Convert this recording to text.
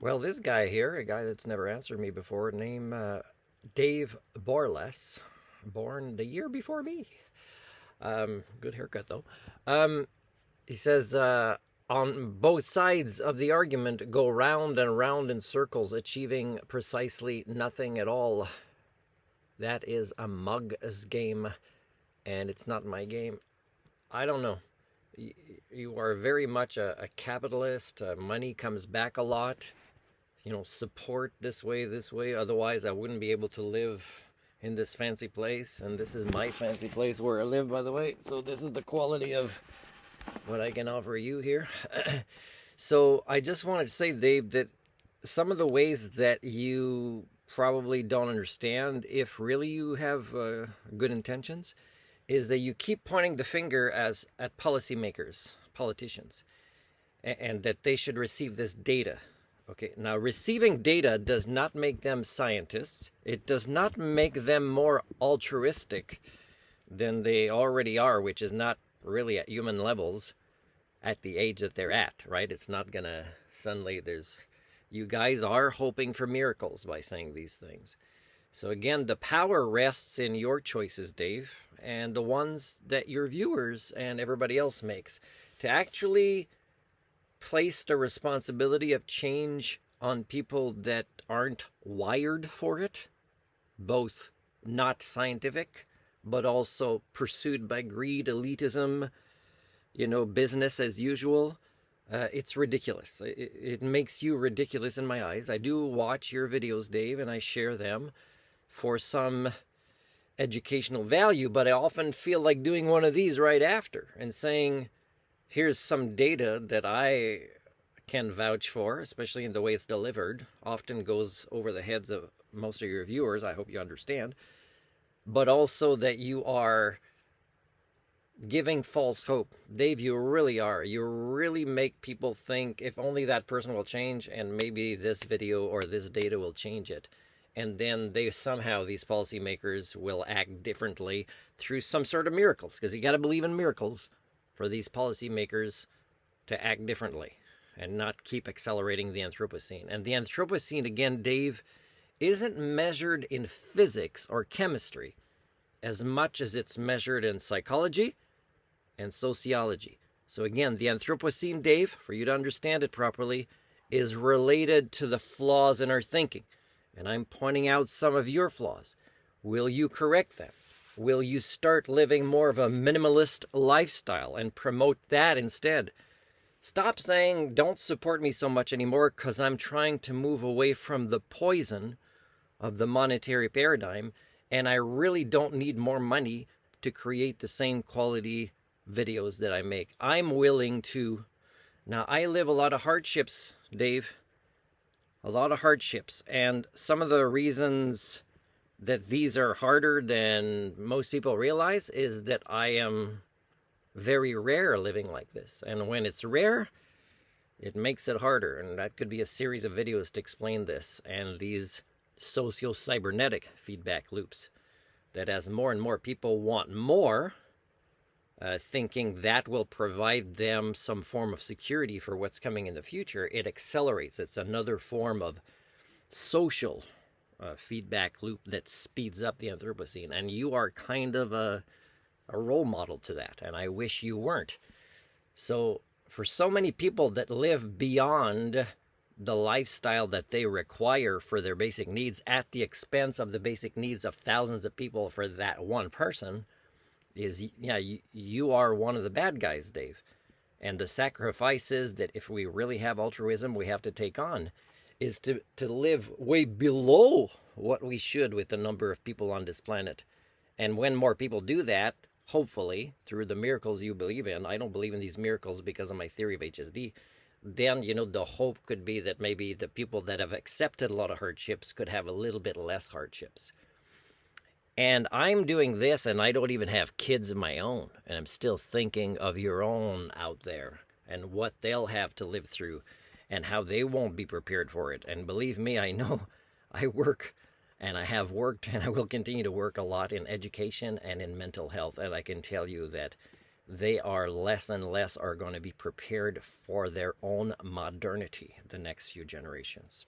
Well, this guy here, a guy that's never answered me before, name Dave BORLACE, born the year before me. Good haircut though. Um, he says on both sides of the argument go round and round in circles, achieving precisely nothing at all. That is a mug's game, and it's not my game. I don't know. You are very much a capitalist. Money comes back a lot. Support this way. Otherwise, I wouldn't be able to live in this fancy place. And this is my fancy place where I live, by the way. So this is the quality of what I can offer you here. So I just wanted to say, Dave, that some of the ways that you probably don't understand, if really you have good intentions, is that you keep pointing the finger at policymakers, politicians, and that they should receive this data. Okay, now receiving data does not make them scientists. It does not make them more altruistic than they already are, which is not really at human levels at the age that they're at, right? It's not gonna suddenly you guys are hoping for miracles by saying these things. So again, the power rests in your choices, Dave, and the ones that your viewers and everybody else makes to actually place the responsibility of change on people that aren't wired for it, both not scientific, but also pursued by greed, elitism, business as usual. It's ridiculous. It makes you ridiculous in my eyes. I do watch your videos, Dave, and I share them for some educational value, but I often feel like doing one of these right after and saying, here's some data that I can vouch for, especially in the way it's delivered. Often goes over the heads of most of your viewers. I hope you understand. But also that you are giving false hope. Dave, you really are. You really make people think if only that person will change and maybe this video or this data will change it. And then these policymakers will act differently through some sort of miracles, because you got to believe in miracles for these policymakers to act differently and not keep accelerating the Anthropocene. And the Anthropocene, again, Dave, isn't measured in physics or chemistry as much as it's measured in psychology and sociology. So again, the Anthropocene, Dave, for you to understand it properly, is related to the flaws in our thinking. And I'm pointing out some of your flaws. Will you correct them? Will you start living more of a minimalist lifestyle and promote that instead? Stop saying, don't support me so much anymore because I'm trying to move away from the poison of the monetary paradigm, and I really don't need more money to create the same quality videos that I make. I'm willing to... Now, I live a lot of hardships, Dave. A lot of hardships. And some of the reasons that these are harder than most people realize is that I am very rare living like this. And when it's rare, it makes it harder. And that could be a series of videos to explain this and these socio-cybernetic feedback loops. That as more and more people want more, thinking that will provide them some form of security for what's coming in the future, it accelerates. It's another form of social feedback loop that speeds up the Anthropocene. And you are kind of a role model to that, and I wish you weren't. So for so many people that live beyond the lifestyle that they require for their basic needs at the expense of the basic needs of thousands of people for that one person, you are one of the bad guys, Dave. And the sacrifices that if we really have altruism we have to take on is to live way below what we should with the number of people on this planet. And when more people do that, hopefully, through the miracles you believe in, I don't believe in these miracles because of my theory of HSD, then, the hope could be that maybe the people that have accepted a lot of hardships could have a little bit less hardships. And I'm doing this, and I don't even have kids of my own, and I'm still thinking of your own out there and what they'll have to live through and how they won't be prepared for it. And believe me, I know I work, and I have worked, and I will continue to work a lot in education and in mental health, and I can tell you that they are less and less are going to be prepared for their own modernity the next few generations.